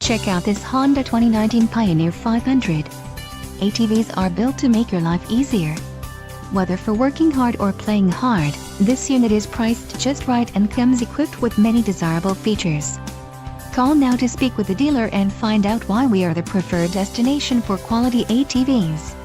Check out this Honda 2019 Pioneer 500. ATVs are built to make your life easier. Whether for working hard or playing hard, this unit is priced just right and comes equipped with many desirable features. Call now to speak with the dealer and find out why we are the preferred destination for quality ATVs.